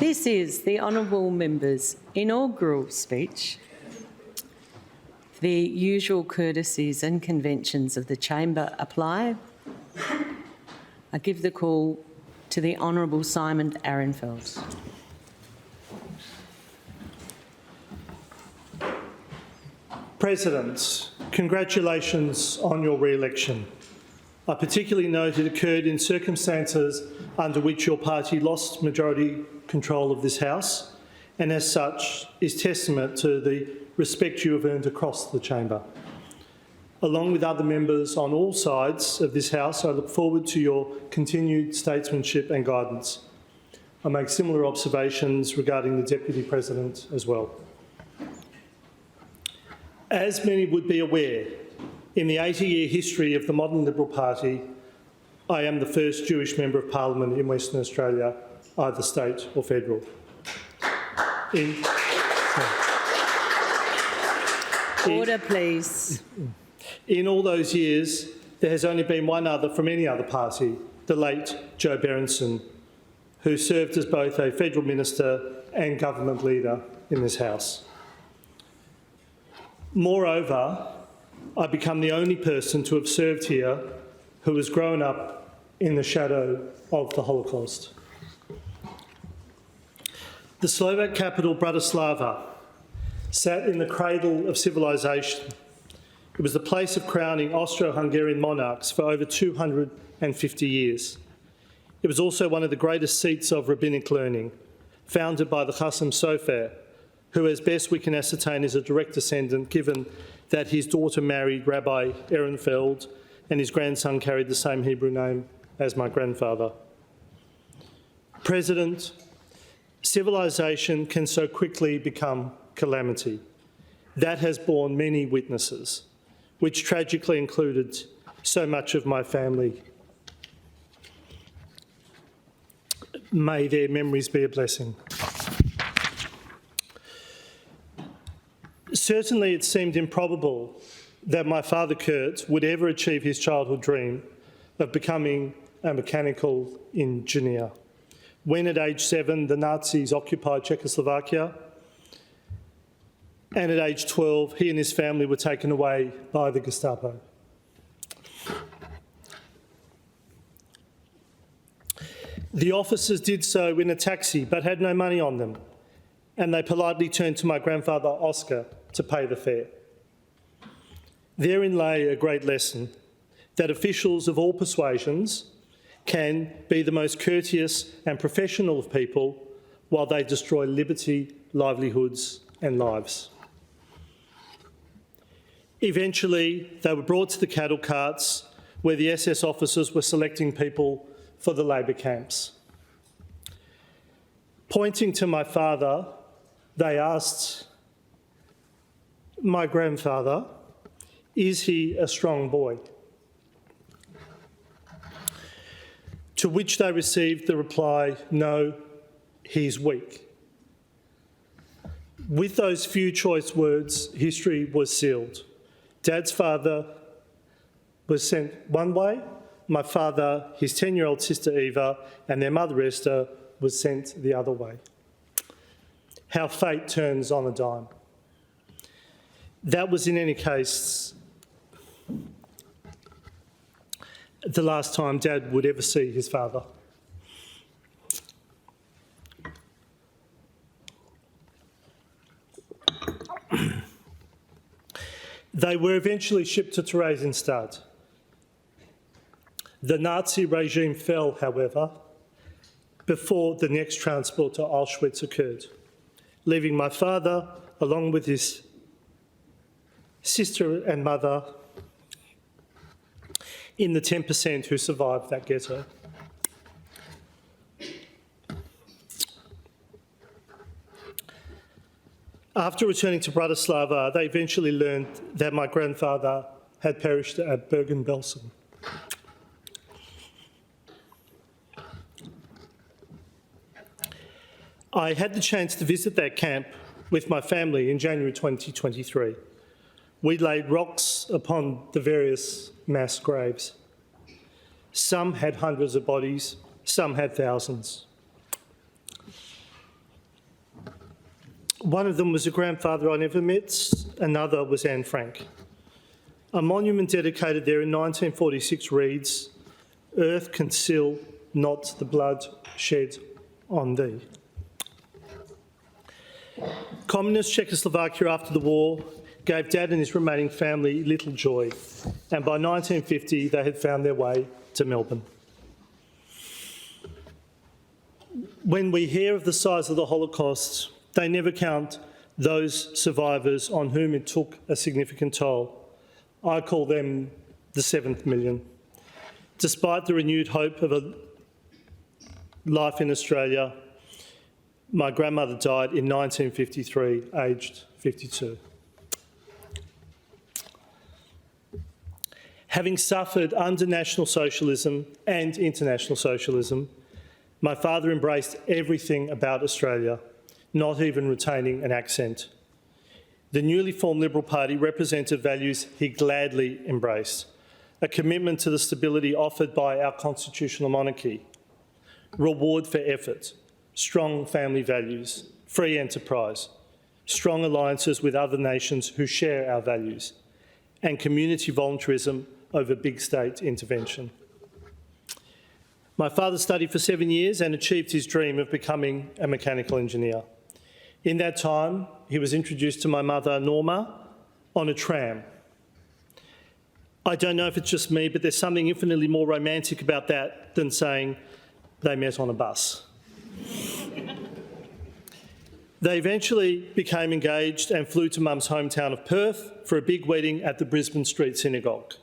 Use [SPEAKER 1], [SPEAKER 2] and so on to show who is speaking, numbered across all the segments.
[SPEAKER 1] This is the honourable member's inaugural speech. The usual courtesies and conventions of the chamber apply. I give the call to the Honourable Simon Ehrenfeld.
[SPEAKER 2] President, congratulations on your re-election. I particularly note it occurred in circumstances under which your party lost majority control of this House, and as such is testament to the respect you have earned across the chamber. Along with other members on all sides of this House, I look forward to your continued statesmanship and guidance. I make similar observations regarding the Deputy President as well. As many would be aware, in the 80-year history of the modern Liberal Party, I am the first Jewish Member of Parliament in Western Australia, either state or federal.
[SPEAKER 1] Order, please.
[SPEAKER 2] In all those years, there has only been one other from any other party, the late Joe Berenson, who served as both a federal minister and government leader in this House. Moreover, I become the only person to have served here who has grown up in the shadow of the Holocaust. The Slovak capital, Bratislava, sat in the cradle of civilization. It was the place of crowning Austro-Hungarian monarchs for over 250 years. It was also one of the greatest seats of rabbinic learning, founded by the Chasam Sofer, who, as best we can ascertain, is a direct descendant, given that his daughter married Rabbi Ehrenfeld and his grandson carried the same Hebrew name as my grandfather. President, civilization can so quickly become calamity. That has borne many witnesses, which tragically included so much of my family. May their memories be a blessing. Certainly it seemed improbable that my father Kurt would ever achieve his childhood dream of becoming a mechanical engineer. When at age 7 the Nazis occupied Czechoslovakia, and at age 12 he and his family were taken away by the Gestapo. The officers did so in a taxi but had no money on them, and they politely turned to my grandfather Oscar to pay the fare. Therein lay a great lesson that officials of all persuasions can be the most courteous and professional of people while they destroy liberty, livelihoods and lives. Eventually, they were brought to the cattle carts where the SS officers were selecting people for the labour camps. Pointing to my father, they asked my grandfather, "Is he a strong boy?" To which they received the reply, "No, he's weak." With those few choice words, history was sealed. Dad's father was sent one way, my father, his 10-year-old sister Eva, and their mother Esther was sent the other way. How fate turns on a dime. That was, in any case, the last time Dad would ever see his father. They were eventually shipped to Theresienstadt. The Nazi regime fell, however, before the next transport to Auschwitz occurred, leaving my father, along with his sister and mother, in the 10% who survived that ghetto. After returning to Bratislava, they eventually learned that my grandfather had perished at Bergen-Belsen. I had the chance to visit that camp with my family in January 2023. We laid rocks upon the various mass graves. Some had hundreds of bodies, some had thousands. One of them was a grandfather I never met, another was Anne Frank. A monument dedicated there in 1946 reads, "Earth conceal not the blood shed on thee." Communist Czechoslovakia after the war gave Dad and his remaining family little joy, and by 1950 they had found their way to Melbourne. When we hear of the size of the Holocaust, they never count those survivors on whom it took a significant toll. I call them the 7th million. Despite the renewed hope of a life in Australia, my grandmother died in 1953, aged 52. Having suffered under National Socialism and International Socialism, my father embraced everything about Australia, not even retaining an accent. The newly formed Liberal Party represented values he gladly embraced: a commitment to the stability offered by our constitutional monarchy, reward for effort, strong family values, free enterprise, strong alliances with other nations who share our values, and community voluntarism over big state intervention. My father studied for 7 years and achieved his dream of becoming a mechanical engineer. In that time, he was introduced to my mother, Norma, on a tram. I don't know if it's just me, but there's something infinitely more romantic about that than saying they met on a bus. They eventually became engaged and flew to Mum's hometown of Perth for a big wedding at the Brisbane Street Synagogue,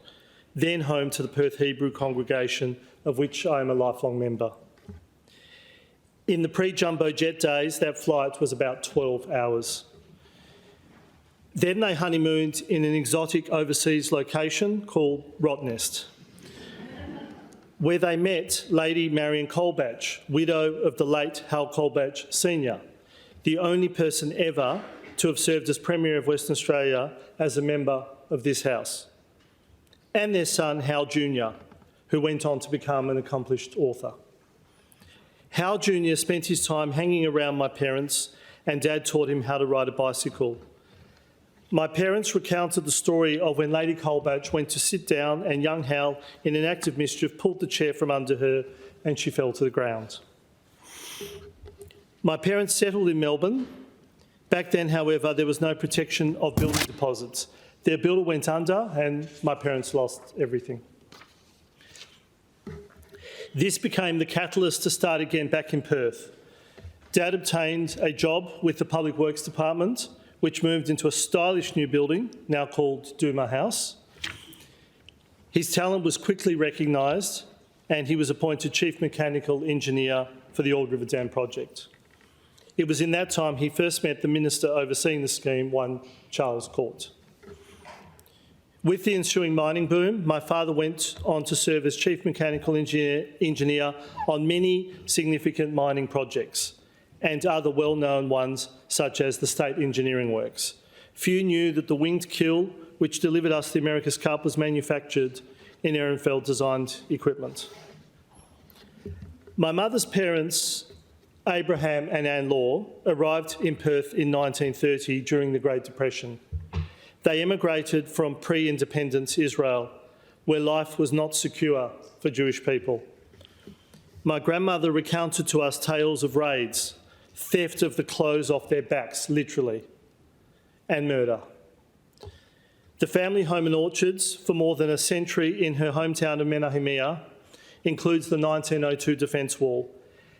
[SPEAKER 2] then home to the Perth Hebrew congregation, of which I am a lifelong member. In the pre-jumbo jet days, that flight was about 12 hours. Then they honeymooned in an exotic overseas location called Rottnest, where they met Lady Marion Colbatch, widow of the late Hal Colbatch Sr., the only person ever to have served as Premier of Western Australia as a member of this House, and their son Hal Jr., who went on to become an accomplished author. Hal Jr. spent his time hanging around my parents, and Dad taught him how to ride a bicycle. My parents recounted the story of when Lady Colbatch went to sit down and young Hal, in an act of mischief, pulled the chair from under her and she fell to the ground. My parents settled in Melbourne. Back then, however, there was no protection of building deposits. Their builder went under and my parents lost everything. This became the catalyst to start again back in Perth. Dad obtained a job with the Public Works Department, which moved into a stylish new building, now called Duma House. His talent was quickly recognised and he was appointed Chief Mechanical Engineer for the Ord River Dam project. It was in that time he first met the Minister overseeing the scheme, one Charles Court. With the ensuing mining boom, my father went on to serve as Chief Mechanical Engineer on many significant mining projects and other well-known ones such as the State Engineering Works. Few knew that the winged kill, which delivered us the America's Cup, was manufactured in Ehrenfeld designed equipment. My mother's parents, Abraham and Anne Law, arrived in Perth in 1930 during the Great Depression. They emigrated from pre-independence Israel, where life was not secure for Jewish people. My grandmother recounted to us tales of raids, theft of the clothes off their backs, literally, and murder. The family home and orchards for more than a century in her hometown of Menahemia includes the 1902 Defence Wall,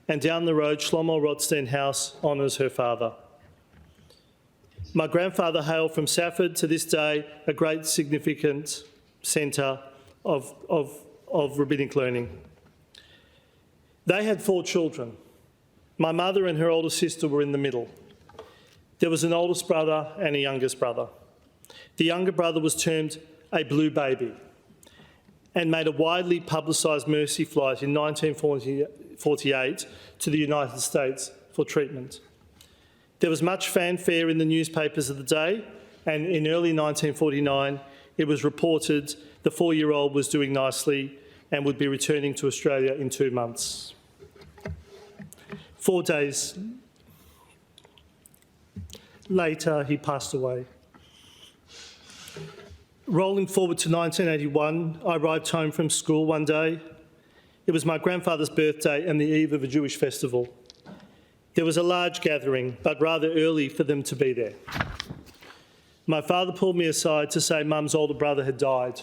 [SPEAKER 2] and down the road, Shlomo Rothstein House honours her father. My grandfather hailed from Safford, to this day a great significant centre of rabbinic learning. They had 4 children. My mother and her older sister were in the middle. There was an oldest brother and a youngest brother. The younger brother was termed a blue baby and made a widely publicised mercy flight in 1948 to the United States for treatment. There was much fanfare in the newspapers of the day, and in early 1949 it was reported the 4-year-old was doing nicely and would be returning to Australia in 2 months. 4 days later, he passed away. Rolling forward to 1981, I arrived home from school one day. It was my grandfather's birthday and the eve of a Jewish festival. There was a large gathering, but rather early for them to be there. My father pulled me aside to say Mum's older brother had died.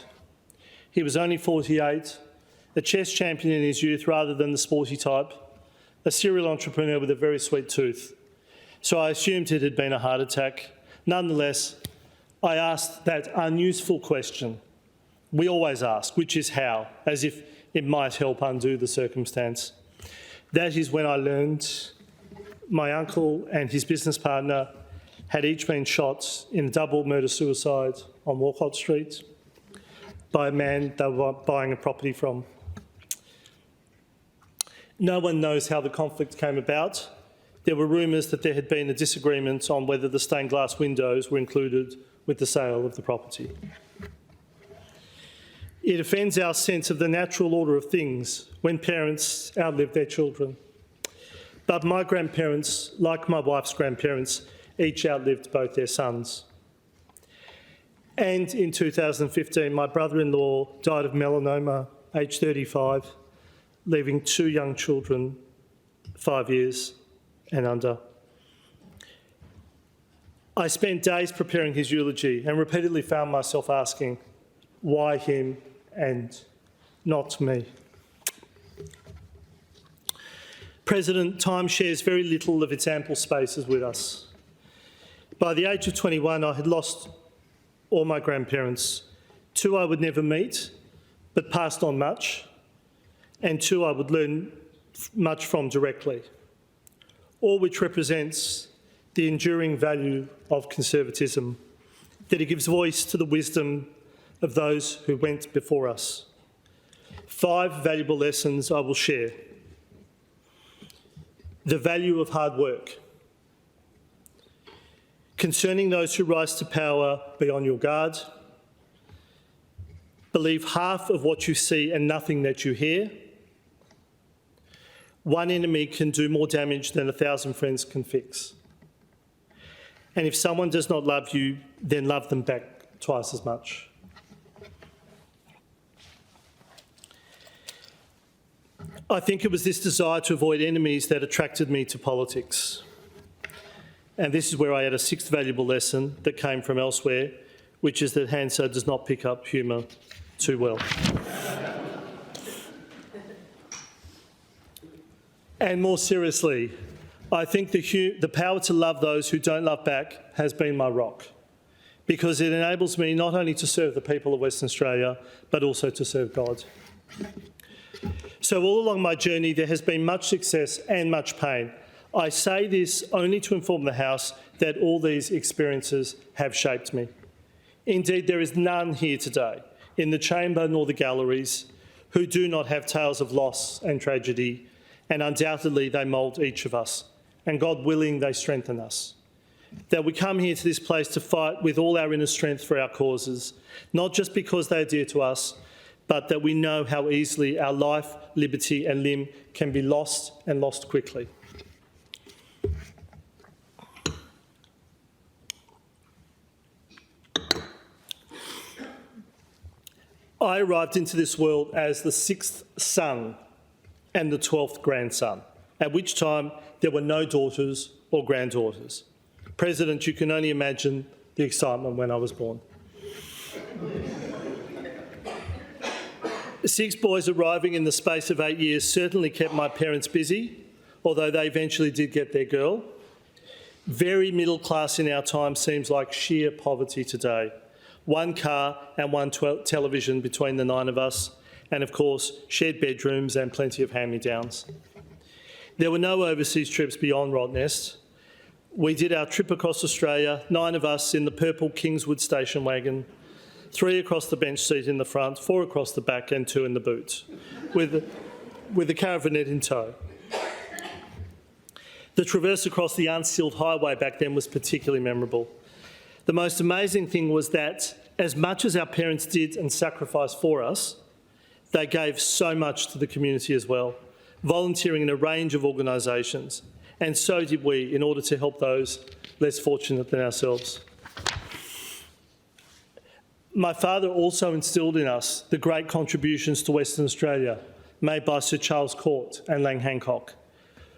[SPEAKER 2] He was only 48, a chess champion in his youth rather than the sporty type, a serial entrepreneur with a very sweet tooth. So I assumed it had been a heart attack. Nonetheless, I asked that unuseful question we always ask, which is how, as if it might help undo the circumstance. That is when I learned my uncle and his business partner had each been shot in a double murder-suicide on Walcott Street by a man they were buying a property from. No one knows how the conflict came about. There were rumours that there had been a disagreement on whether the stained glass windows were included with the sale of the property. It offends our sense of the natural order of things when parents outlive their children. But my grandparents, like my wife's grandparents, each outlived both their sons. And in 2015, my brother-in-law died of melanoma, aged 35, leaving 2 young children, 5 years and under. I spent days preparing his eulogy and repeatedly found myself asking, why him and not me? President, time shares very little of its ample spaces with us. By the age of 21, I had lost all my grandparents. 2 I would never meet, but passed on much, and 2 I would learn much from directly, all which represents the enduring value of conservatism, that it gives voice to the wisdom of those who went before us. 5 valuable lessons I will share. The value of hard work. Concerning those who rise to power, be on your guard. Believe half of what you see and nothing that you hear. One enemy can do more damage than 1,000 friends can fix. And if someone does not love you, then love them back twice as much. I think it was this desire to avoid enemies that attracted me to politics. And this is where I had a 6th valuable lesson that came from elsewhere, which is that Hansard does not pick up humour too well. And more seriously, I think the power to love those who don't love back has been my rock, because it enables me not only to serve the people of Western Australia, but also to serve God. So all along my journey, there has been much success and much pain. I say this only to inform the House that all these experiences have shaped me. Indeed, there is none here today, in the chamber nor the galleries, who do not have tales of loss and tragedy, and undoubtedly they mould each of us, and God willing, they strengthen us. That we come here to this place to fight with all our inner strength for our causes, not just because they are dear to us, but that we know how easily our life, liberty and limb can be lost, and lost quickly. I arrived into this world as the 6th son and the 12th grandson, at which time there were no daughters or granddaughters. President, you can only imagine the excitement when I was born. 6 boys arriving in the space of 8 years certainly kept my parents busy, although they eventually did get their girl. Very middle class in our time seems like sheer poverty today. 1 car and 1 television between the 9 of us, and of course, shared bedrooms and plenty of hand-me-downs. There were no overseas trips beyond Rottnest. We did our trip across Australia, 9 of us in the purple Kingswood station wagon, 3 across the bench seat in the front, 4 across the back and 2 in the boot, with the caravanette in tow. The traverse across the unsealed highway back then was particularly memorable. The most amazing thing was that as much as our parents did and sacrificed for us, they gave so much to the community as well, volunteering in a range of organisations. and so did we in order to help those less fortunate than ourselves. My father also instilled in us the great contributions to Western Australia made by Sir Charles Court and Lang Hancock,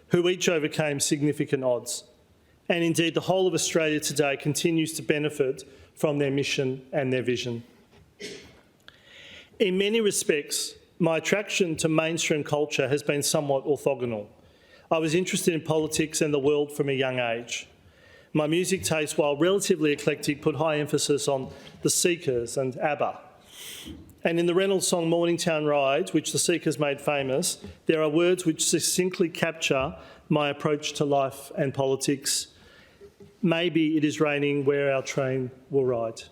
[SPEAKER 2] who each overcame significant odds. And indeed, the whole of Australia today continues to benefit from their mission and their vision. In many respects, my attraction to mainstream culture has been somewhat orthogonal. I was interested in politics and the world from a young age. My music taste, while relatively eclectic, put high emphasis on the Seekers and ABBA. And in the Reynolds song Morningtown Ride, which the Seekers made famous, there are words which succinctly capture my approach to life and politics. Maybe it is raining where our train will ride.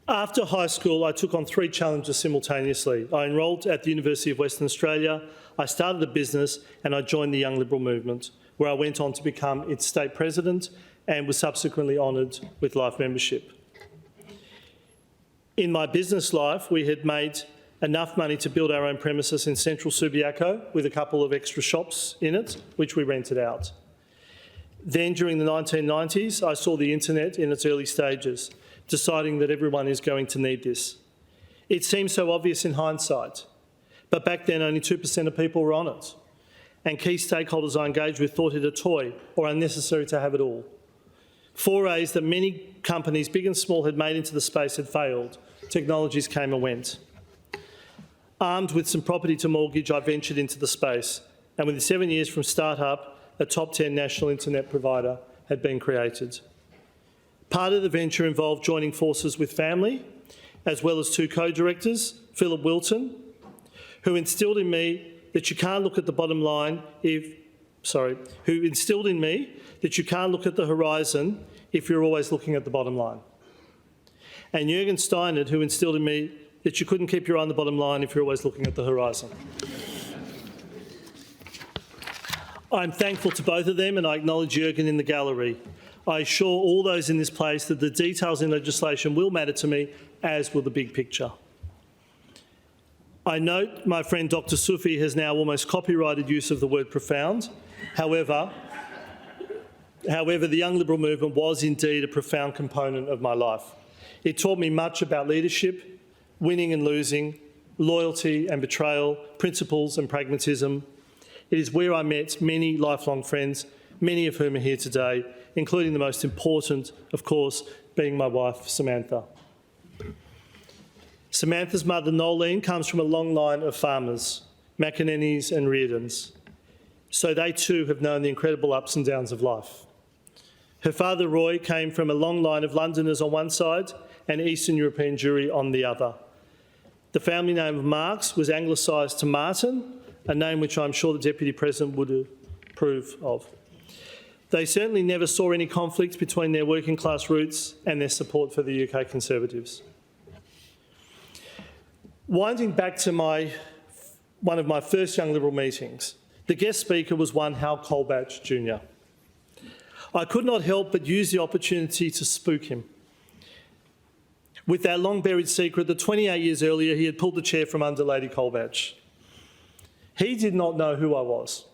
[SPEAKER 2] After high school, I took on 3 challenges simultaneously. I enrolled at the University of Western Australia, I started a business, and I joined the Young Liberal movement, where I went on to become its state president and was subsequently honoured with life membership. In my business life, we had made enough money to build our own premises in central Subiaco with a couple of extra shops in it, which we rented out. Then, during the 1990s, I saw the internet in its early stages, deciding that everyone is going to need this. It seems so obvious in hindsight, but back then only 2% of people were on it, and key stakeholders I engaged with thought it a toy or unnecessary to have it all. Forays that many companies, big and small, had made into the space had failed. Technologies came and went. Armed with some property to mortgage, I ventured into the space, and within 7 years from start-up, a top 10 national internet provider had been created. Part of the venture involved joining forces with family, as well as 2 who instilled in me that you can't look at the bottom line who instilled in me that you can't look at the horizon if you're always looking at the bottom line. And Jürgen Steinert, who instilled in me that you couldn't keep your eye on the bottom line if you're always looking at the horizon. I'm thankful to both of them, and I acknowledge Jürgen in the gallery. I assure all those in this place that the details in legislation will matter to me, as will the big picture. I note my friend Dr. Sufi has now almost copyrighted use of the word profound. However, the Young Liberal movement was indeed a profound component of my life. It taught me much about leadership, winning and losing, loyalty and betrayal, principles and pragmatism. It is where I met many lifelong friends, many of whom are here today, including the most important, of course, being my wife, Samantha. Samantha's mother, Nolene, comes from a long line of farmers, McInernys and Reardons. So they too have known the incredible ups and downs of life. Her father, Roy, came from a long line of Londoners on one side and Eastern European Jewry on the other. The family name of Marx was anglicised to Martin, a name which I'm sure the Deputy President would approve of. They certainly never saw any conflict between their working class roots and their support for the UK Conservatives. Winding back to one of my first Young Liberal meetings, the guest speaker was one Hal Colbatch Jr. I could not help but use the opportunity to spook him. With that long-buried secret that 28 years earlier he had pulled the chair from under Lady Colbatch. He did not know who I was.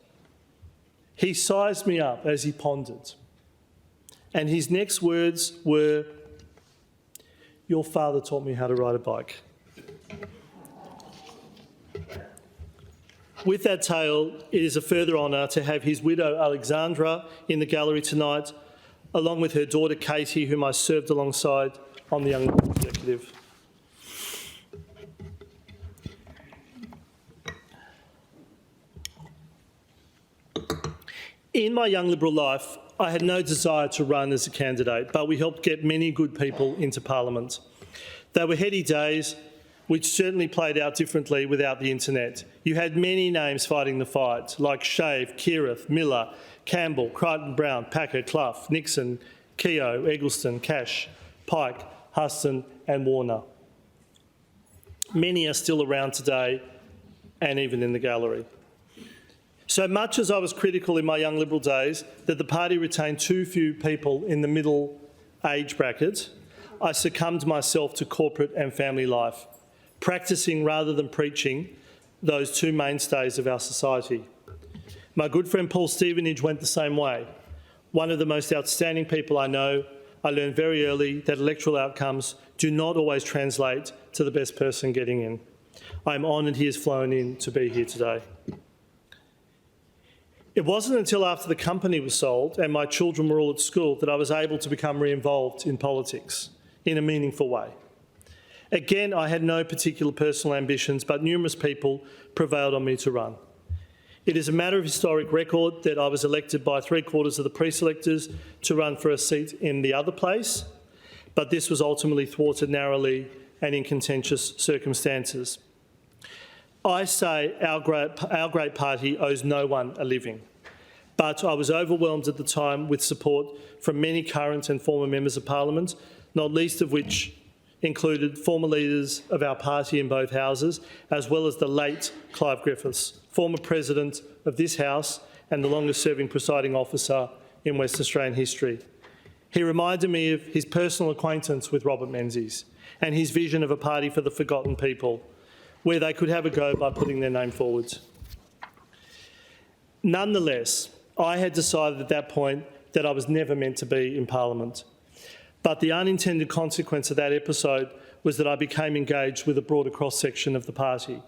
[SPEAKER 2] He sized me up as he pondered. And his next words were, "Your father taught me how to ride a bike." With that tale, it is a further honour to have his widow Alexandra in the gallery tonight, along with her daughter Katie, whom I served alongside on the Young Liberal Executive. In my Young Liberal life, I had no desire to run as a candidate, but we helped get many good people into Parliament. They were heady days, which certainly played out differently without the internet. You had many names fighting the fight, like Shave, Kirith, Miller, Campbell, Crichton-Brown, Packer, Clough, Nixon, Keogh, Eggleston, Cash, Pike, Huston and Warner. Many are still around today and even in the gallery. So much as I was critical in my Young Liberal days that the party retained too few people in the middle age bracket, I succumbed myself to corporate and family life, practising rather than preaching those two mainstays of our society. My good friend Paul Stevenage went the same way. One of the most outstanding people I know, I learned very early that electoral outcomes do not always translate to the best person getting in. I'm honoured he has flown in to be here today. It wasn't until after the company was sold and my children were all at school that I was able to become re-involved in politics in a meaningful way. Again, I had no particular personal ambitions, but numerous people prevailed on me to run. It is a matter of historic record that I was elected by 3/4 of the pre-selectors to run for a seat in the other place, but this was ultimately thwarted narrowly and in contentious circumstances. I say our great party owes no one a living, but I was overwhelmed at the time with support from many current and former members of Parliament, not least of which included former leaders of our party in both houses, as well as the late Clive Griffiths, former President of this House and the longest-serving presiding officer in West Australian history. He reminded me of his personal acquaintance with Robert Menzies and his vision of a party for the forgotten people, where they could have a go by putting their name forward. Nonetheless, I had decided at that point that I was never meant to be in Parliament. But the unintended consequence of that episode was that I became engaged with a broader cross-section of the party,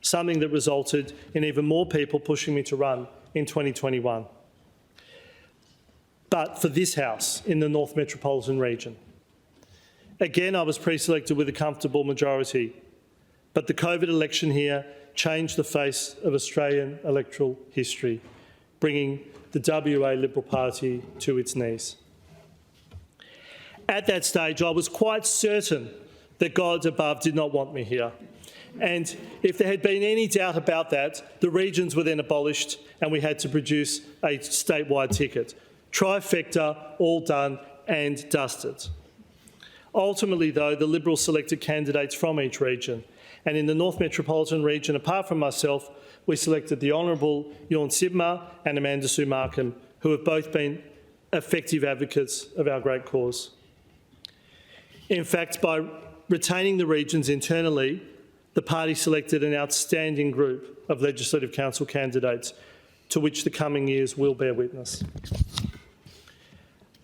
[SPEAKER 2] something that resulted in even more people pushing me to run in 2021. But for this House in the North Metropolitan region. Again, I was pre-selected with a comfortable majority, but the COVID election here changed the face of Australian electoral history, bringing the WA Liberal Party to its knees. At that stage, I was quite certain that God above did not want me here. And if there had been any doubt about that, the regions were then abolished and we had to produce a statewide ticket. Trifecta, all done and dusted. Ultimately, though, the Liberals selected candidates from each region. And in the North Metropolitan region, apart from myself, we selected the Honourable Jorn Sibma and Amanda Sue Markham, who have both been effective advocates of our great cause. In fact, by retaining the regions internally, the party selected an outstanding group of Legislative Council candidates to which the coming years will bear witness.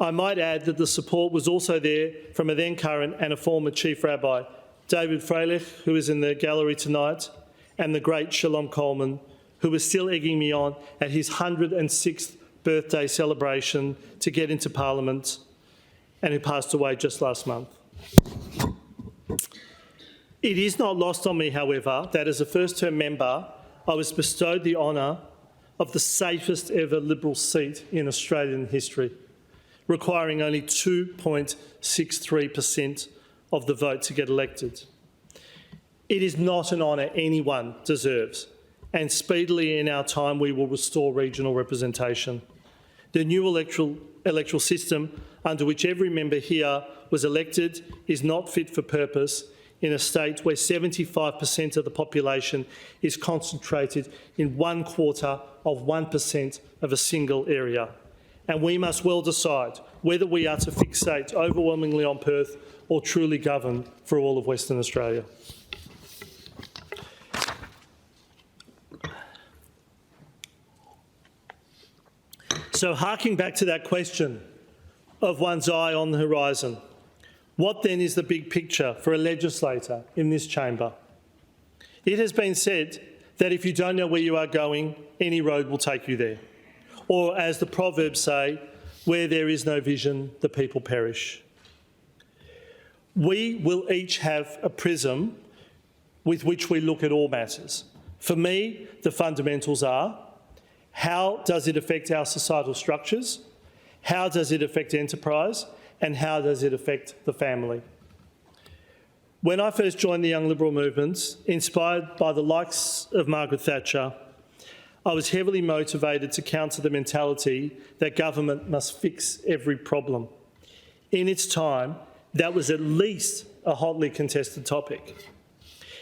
[SPEAKER 2] I might add that the support was also there from a then current and a former Chief Rabbi, David Freilich, who is in the gallery tonight, and the great Shalom Coleman, who was still egging me on at his 106th birthday celebration to get into Parliament and who passed away just last month. It is not lost on me, however, that as a first-term member, I was bestowed the honour of the safest ever Liberal seat in Australian history, requiring only 2.63% of the vote to get elected. It is not an honour anyone deserves, and speedily in our time we will restore regional representation. The new electoral system, under which every member here was elected, is not fit for purpose in a state where 75% of the population is concentrated in 1/4% of a single area. And we must well decide whether we are to fixate overwhelmingly on Perth or truly govern for all of Western Australia. So harking back to that question of one's eye on the horizon, what then is the big picture for a legislator in this chamber? It has been said that if you don't know where you are going, any road will take you there. Or as the proverbs say, where there is no vision, the people perish. We will each have a prism with which we look at all matters. For me, the fundamentals are: how does it affect our societal structures? How does it affect enterprise? And how does it affect the family? When I first joined the Young Liberal movement, inspired by the likes of Margaret Thatcher, I was heavily motivated to counter the mentality that government must fix every problem. In its time, that was at least a hotly contested topic.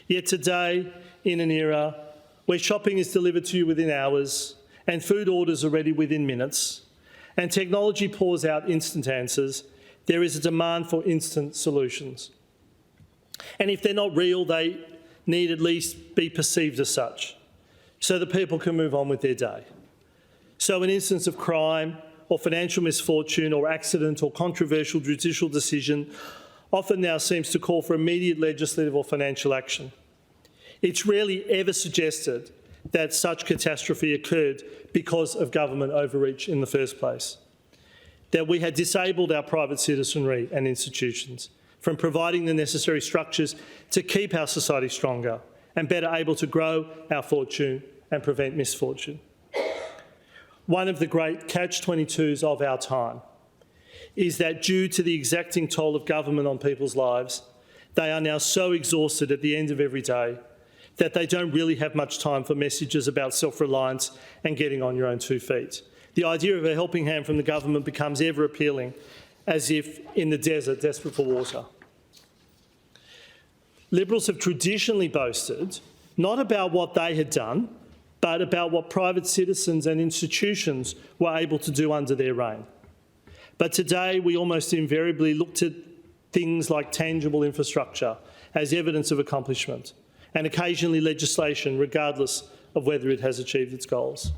[SPEAKER 2] Yet today, in an era where shopping is delivered to you within hours and food orders are ready within minutes, and technology pours out instant answers, there is a demand for instant solutions. And if they're not real, they need at least be perceived as such, so that people can move on with their day. So an instance of crime or financial misfortune or accident or controversial judicial decision often now seems to call for immediate legislative or financial action. It's rarely ever suggested that such catastrophe occurred because of government overreach in the first place, that we had disabled our private citizenry and institutions from providing the necessary structures to keep our society stronger and better able to grow our fortune and prevent misfortune. One of the great catch-22s of our time is that due to the exacting toll of government on people's lives, they are now so exhausted at the end of every day that they don't really have much time for messages about self-reliance and getting on your own 2 feet. The idea of a helping hand from the government becomes ever appealing, as if in the desert, desperate for water. Liberals have traditionally boasted not about what they had done, but about what private citizens and institutions were able to do under their reign. But today we almost invariably look to things like tangible infrastructure as evidence of accomplishment, and occasionally legislation, regardless of whether it has achieved its goals.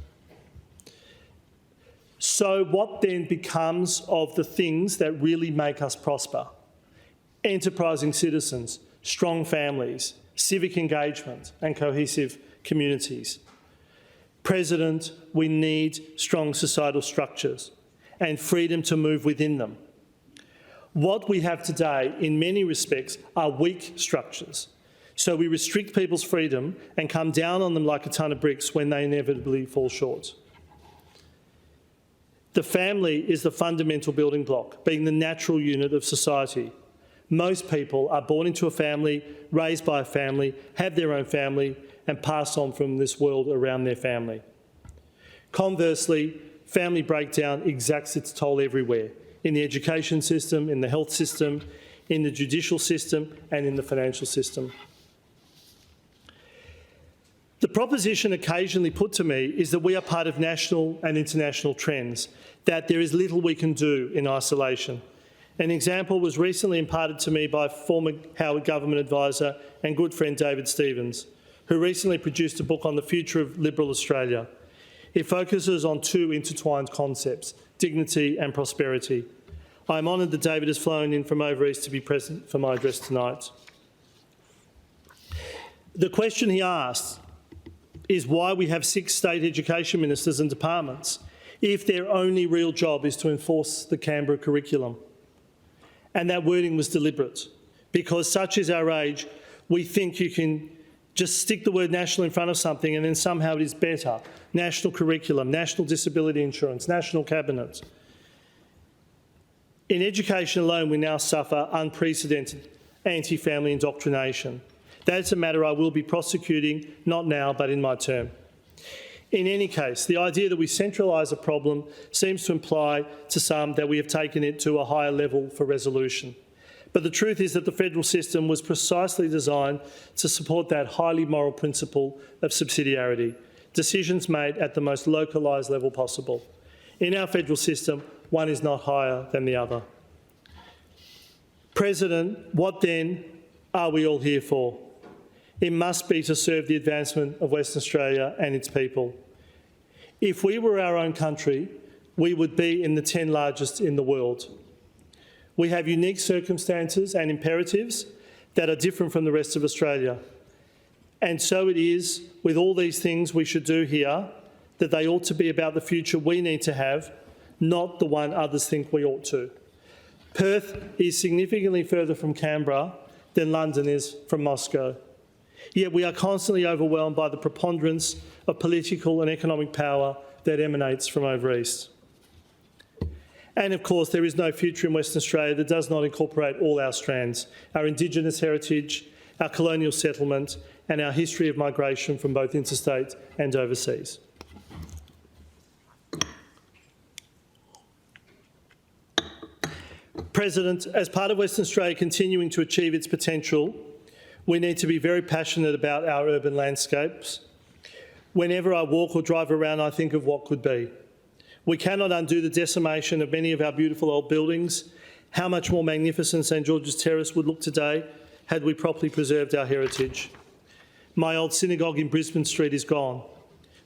[SPEAKER 2] So what then becomes of the things that really make us prosper? Enterprising citizens, strong families, civic engagement and cohesive communities. President, we need strong societal structures and freedom to move within them. What we have today, in many respects, are weak structures. So we restrict people's freedom and come down on them like a ton of bricks when they inevitably fall short. The family is the fundamental building block, being the natural unit of society. Most people are born into a family, raised by a family, have their own family, and pass on from this world around their family. Conversely, family breakdown exacts its toll everywhere, in the education system, in the health system, in the judicial system, and in the financial system. The proposition occasionally put to me is that we are part of national and international trends, that there is little we can do in isolation. An example was recently imparted to me by former Howard government advisor and good friend David Stevens, who recently produced a book on the future of Liberal Australia. It focuses on 2 intertwined concepts, dignity and prosperity. I am honoured that David has flown in from over east to be present for my address tonight. The question he asked is why we have 6 state education ministers and departments if their only real job is to enforce the Canberra curriculum. And that wording was deliberate, because such is our age, we think you can just stick the word national in front of something and then somehow it is better. National curriculum, national disability insurance, national cabinet. In education alone, we now suffer unprecedented anti-family indoctrination. That's a matter I will be prosecuting, not now, but in my term. In any case, the idea that we centralise a problem seems to imply to some that we have taken it to a higher level for resolution. But the truth is that the federal system was precisely designed to support that highly moral principle of subsidiarity, decisions made at the most localised level possible. In our federal system, one is not higher than the other. President, what then are we all here for? It must be to serve the advancement of Western Australia and its people. If we were our own country, we would be in the 10 largest in the world. We have unique circumstances and imperatives that are different from the rest of Australia. And so it is with all these things we should do here, that they ought to be about the future we need to have, not the one others think we ought to. Perth is significantly further from Canberra than London is from Moscow. Yet we are constantly overwhelmed by the preponderance of political and economic power that emanates from over east. And of course, there is no future in Western Australia that does not incorporate all our strands, our Indigenous heritage, our colonial settlement, and our history of migration from both interstate and overseas. President, as part of Western Australia continuing to achieve its potential, we need to be very passionate about our urban landscapes. Whenever I walk or drive around, I think of what could be. We cannot undo the decimation of many of our beautiful old buildings. How much more magnificent St George's Terrace would look today had we properly preserved our heritage. My old synagogue in Brisbane Street is gone.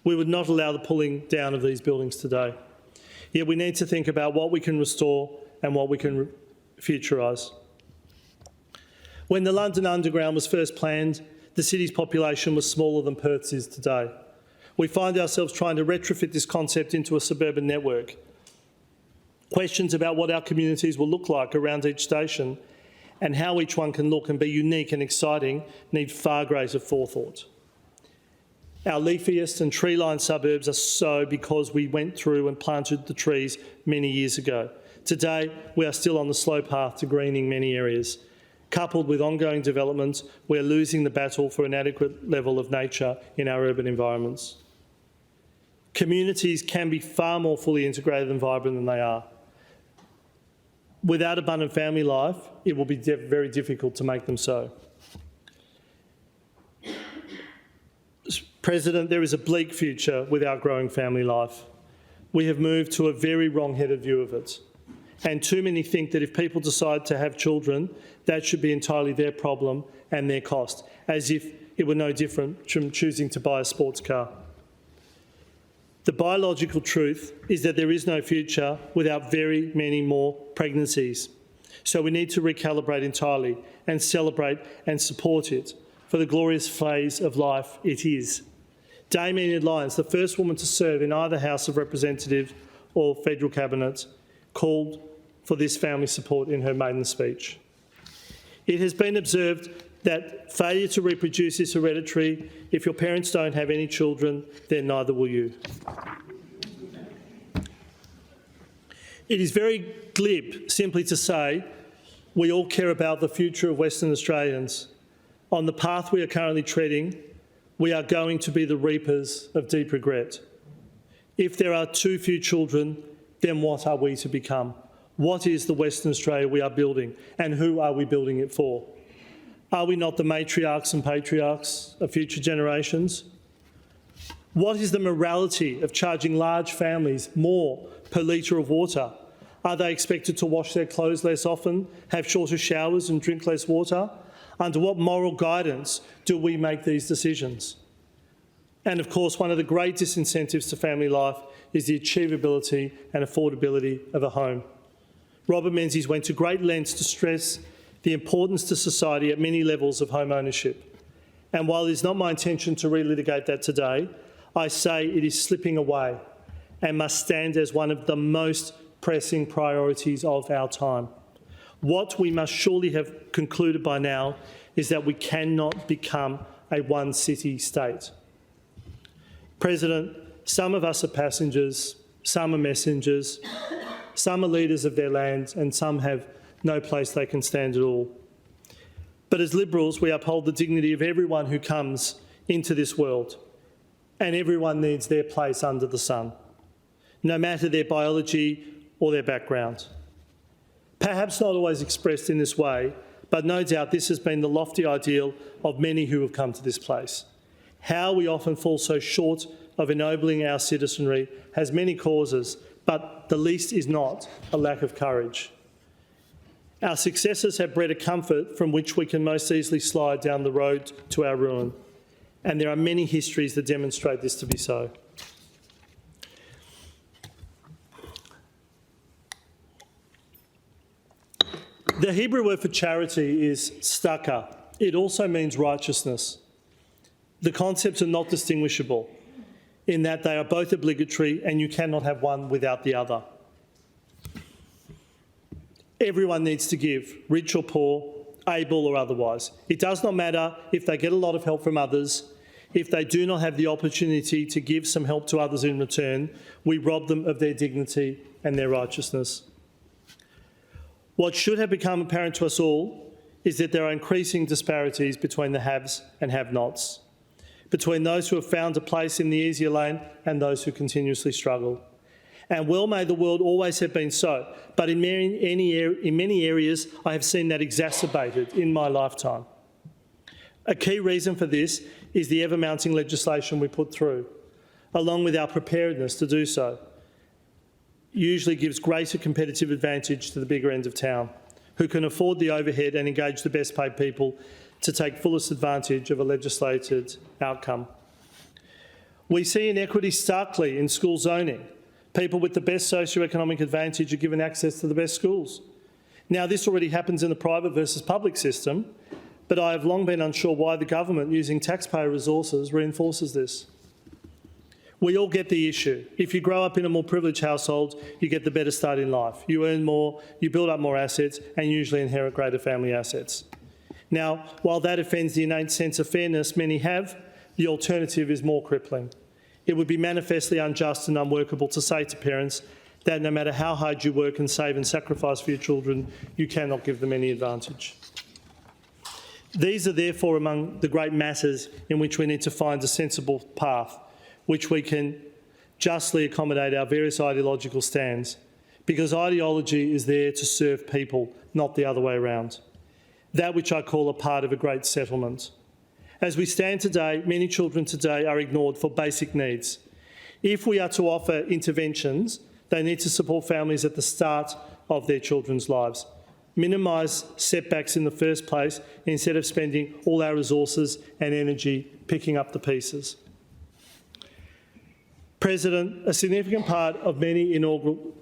[SPEAKER 2] We would not allow the pulling down of these buildings today. Yet we need to think about what we can restore and what we can futurise. When the London Underground was first planned, the city's population was smaller than Perth's is today. We find ourselves trying to retrofit this concept into a suburban network. Questions about what our communities will look like around each station and how each one can look and be unique and exciting need far greater forethought. Our leafiest and tree-lined suburbs are so because we went through and planted the trees many years ago. Today, we are still on the slow path to greening many areas. Coupled with ongoing development, we are losing the battle for an adequate level of nature in our urban environments. Communities can be far more fully integrated and vibrant than they are. Without abundant family life, it will be very difficult to make them so. President, there is a bleak future without growing family life. We have moved to a very wrong-headed view of it. And too many think that if people decide to have children, that should be entirely their problem and their cost, as if it were no different from choosing to buy a sports car. The biological truth is that there is no future without very many more pregnancies. So we need to recalibrate entirely and celebrate and support it for the glorious phase of life it is. Dame Enid Lyons, the first woman to serve in either House of Representatives or Federal Cabinet, called for this family support in her maiden speech. It has been observed that failure to reproduce is hereditary. If your parents don't have any children, then neither will you. It is very glib simply to say we all care about the future of Western Australians. On the path we are currently treading, we are going to be the reapers of deep regret. If there are too few children, then what are we to become? What is the Western Australia we are building, and who are we building it for? Are we not the matriarchs and patriarchs of future generations? What is the morality of charging large families more per litre of water? Are they expected to wash their clothes less often, have shorter showers and drink less water? Under what moral guidance do we make these decisions? And of course, one of the great disincentives to family life is the achievability and affordability of a home. Robert Menzies went to great lengths to stress the importance to society at many levels of home ownership. And while it is not my intention to relitigate that today, I say it is slipping away and must stand as one of the most pressing priorities of our time. What we must surely have concluded by now is that we cannot become a one-city state. President, some of us are passengers, some are messengers, some are leaders of their land, and some have no place they can stand at all. But as Liberals, we uphold the dignity of everyone who comes into this world, and everyone needs their place under the sun, no matter their biology or their background. Perhaps not always expressed in this way, but no doubt this has been the lofty ideal of many who have come to this place. How we often fall so short of ennobling our citizenry has many causes, but the least is not a lack of courage. Our successes have bred a comfort from which we can most easily slide down the road to our ruin, and there are many histories that demonstrate this to be so. The Hebrew word for charity is tzedakah. It also means righteousness. The concepts are not distinguishable in that they are both obligatory and you cannot have one without the other. Everyone needs to give, rich or poor, able or otherwise. It does not matter if they get a lot of help from others. If they do not have the opportunity to give some help to others in return, we rob them of their dignity and their righteousness. What should have become apparent to us all is that there are increasing disparities between the haves and have-nots, between those who have found a place in the easier lane and those who continuously struggle. And well may the world always have been so, but in many areas I have seen that exacerbated in my lifetime. A key reason for this is the ever-mounting legislation we put through, along with our preparedness to do so. Usually gives greater competitive advantage to the bigger end of town, who can afford the overhead and engage the best paid people to take fullest advantage of a legislated outcome. We see inequity starkly in school zoning. People with the best socioeconomic advantage are given access to the best schools. Now, this already happens in the private versus public system, but I have long been unsure why the government, using taxpayer resources, reinforces this. We all get the issue. If you grow up in a more privileged household, you get the better start in life. You earn more, you build up more assets, and usually inherit greater family assets. Now, while that offends the innate sense of fairness many have, the alternative is more crippling. It would be manifestly unjust and unworkable to say to parents that no matter how hard you work and save and sacrifice for your children, you cannot give them any advantage. These are therefore among the great masses in which we need to find a sensible path, which we can justly accommodate our various ideological stands, because ideology is there to serve people, not the other way around. That which I call a part of a great settlement. As we stand today, many children today are ignored for basic needs. If we are to offer interventions, they need to support families at the start of their children's lives. Minimise setbacks in the first place instead of spending all our resources and energy picking up the pieces. President, a significant part of many inaugural...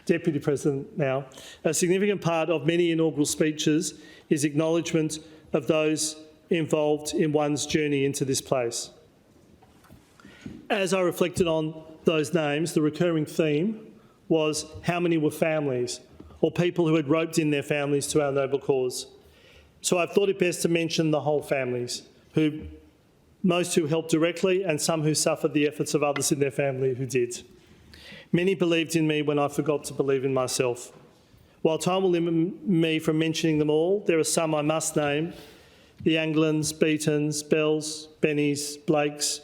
[SPEAKER 2] Deputy President now, a significant part of many inaugural speeches is acknowledgement of those involved in one's journey into this place. As I reflected on those names, the recurring theme was how many were families or people who had roped in their families to our noble cause. So I've thought it best to mention the whole families, most who helped directly and some who suffered the efforts of others in their family who did. Many believed in me when I forgot to believe in myself. While time will limit me from mentioning them all, there are some I must name: the Anglins, Beatons, Bells, Bennies, Blakes,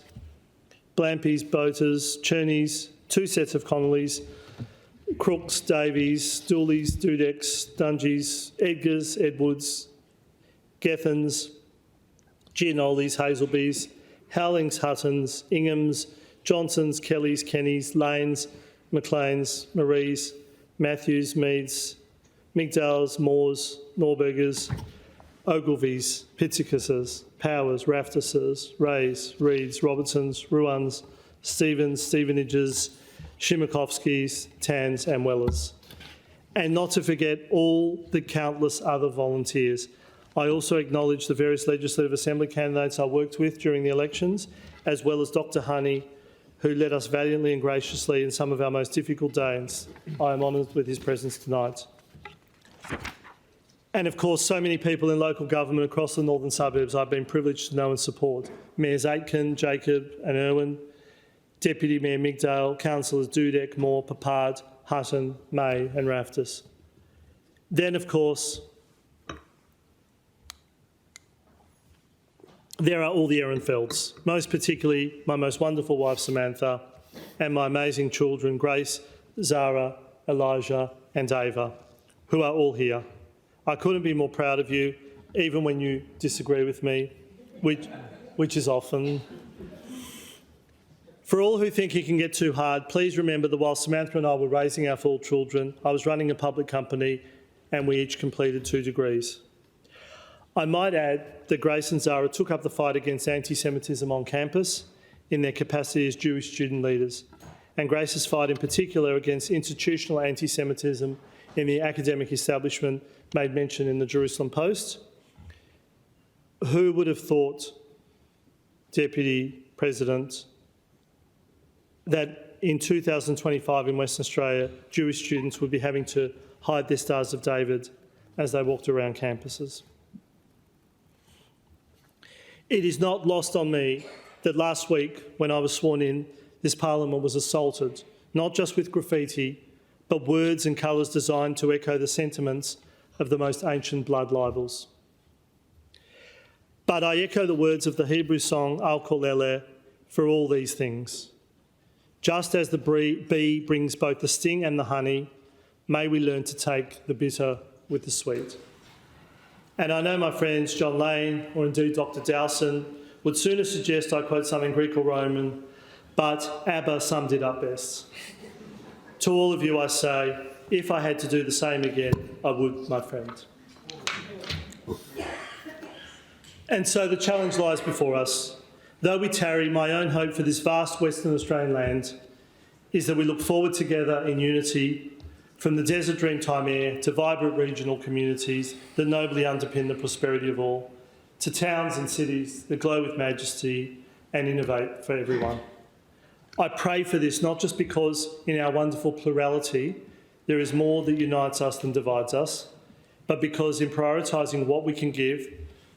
[SPEAKER 2] Blampies, Boaters, Cherneys, two sets of Connollys, Crooks, Davies, Dooleys, Dudecks, Dungies, Edgars, Edwards, Gethans, Gianolis, Hazelbys, Howlings, Huttons, Inghams, Johnsons, Kellys, Kennys, Lanes, McLeans, Maries, Matthews, Meads, Migdales, Moores, Norbergers, Ogilvies, Pitzicases, Powers, Raftuses, Rays, Reeds, Robertsons, Ruans, Stevens, Stevenages, Shimakovskis, Tans and Wellers. And not to forget all the countless other volunteers. I also acknowledge the various Legislative Assembly candidates I worked with during the elections, as well as Dr Honey, who led us valiantly and graciously in some of our most difficult days. I am honoured with his presence tonight. And of course, so many people in local government across the northern suburbs I've been privileged to know and support. Mayors Aitken, Jacob and Irwin, Deputy Mayor Migdale, Councillors Dudek, Moore, Papard, Hutton, May and Raftus. Then, of course, there are all the Ehrenfelds, most particularly my most wonderful wife Samantha and my amazing children Grace, Zara, Elijah and Ava, who are all here. I couldn't be more proud of you, even when you disagree with me, which is often. For all who think it can get too hard, please remember that while Samantha and I were raising our 4 children, I was running a public company and we each completed 2 degrees. I might add that Grace and Zara took up the fight against anti-Semitism on campus in their capacity as Jewish student leaders, and Grace's fight in particular against institutional anti-Semitism in the academic establishment made mention in the Jerusalem Post. Who would have thought, Deputy President, that in 2025 in Western Australia, Jewish students would be having to hide their Stars of David as they walked around campuses? It is not lost on me that last week, when I was sworn in, this Parliament was assaulted, not just with graffiti, but words and colours designed to echo the sentiments of the most ancient blood libels. But I echo the words of the Hebrew song, Al Kol Eleh, for all these things. Just as the bee brings both the sting and the honey, may we learn to take the bitter with the sweet. And I know my friends John Lane, or indeed Dr Dowson, would sooner suggest I quote something Greek or Roman, but Abba summed it up best. To all of you I say, if I had to do the same again, I would, my friend. And so the challenge lies before us. Though we tarry, my own hope for this vast Western Australian land is that we look forward together in unity from the desert dreamtime air to vibrant regional communities that nobly underpin the prosperity of all, to towns and cities that glow with majesty and innovate for everyone. I pray for this not just because in our wonderful plurality there is more that unites us than divides us, but because in prioritising what we can give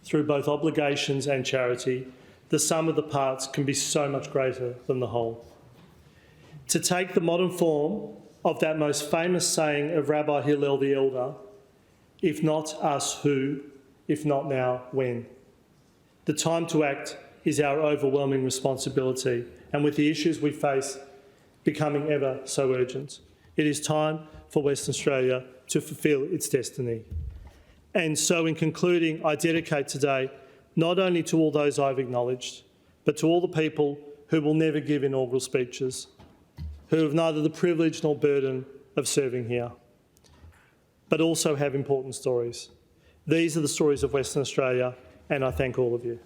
[SPEAKER 2] through both obligations and charity, the sum of the parts can be so much greater than the whole. To take the modern form of that most famous saying of Rabbi Hillel the Elder, if not us, who? If not now, when? The time to act is our overwhelming responsibility, and with the issues we face becoming ever so urgent, it is time for Western Australia to fulfil its destiny. And so in concluding, I dedicate today not only to all those I've acknowledged, but to all the people who will never give inaugural speeches, who have neither the privilege nor burden of serving here, but also have important stories. These are the stories of Western Australia, and I thank all of you.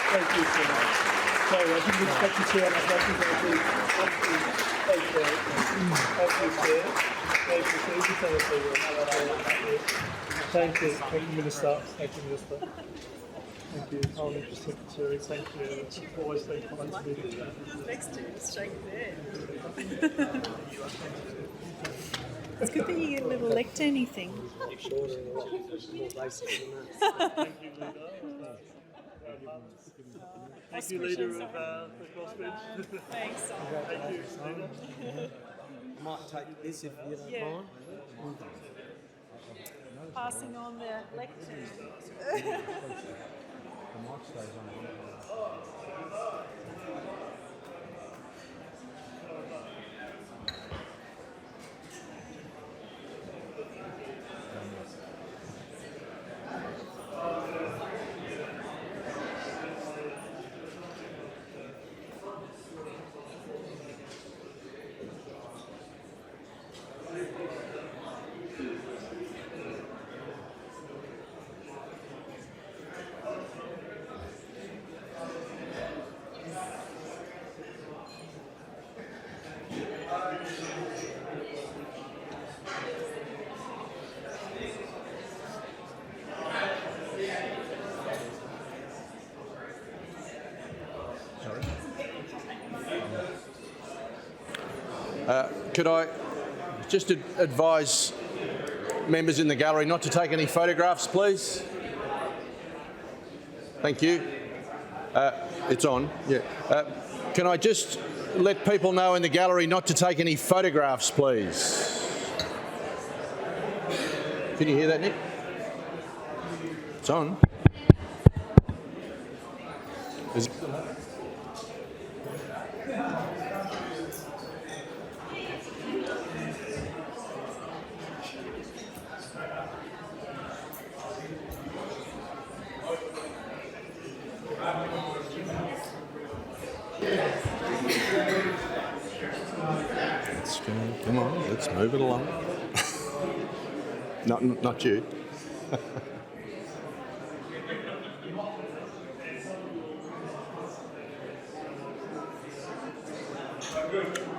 [SPEAKER 2] Thank you so much. Sorry, I didn't expect you to. Thank you, Minister. Thank you, Minister. Thank you, Home Secretary. Thank you. It's always been kind to be.
[SPEAKER 3] Next to you, straight there. This could be a little lecturny thing.
[SPEAKER 2] Thank you, Thank you, Leader of the Crossbench.
[SPEAKER 3] Thanks.
[SPEAKER 2] Thank you, Leader.
[SPEAKER 4] I might take this if you don't
[SPEAKER 3] Yeah.
[SPEAKER 4] mind.
[SPEAKER 3] Passing on the lecture.
[SPEAKER 5] Could I just advise members in the gallery not to take any photographs, please? Thank you. It's on. Yeah. Can I just let people know in the gallery not to take any photographs, please? Can you hear that, Nick? It's on. Is Come on, let's move it along. Not you.
[SPEAKER 2] Good.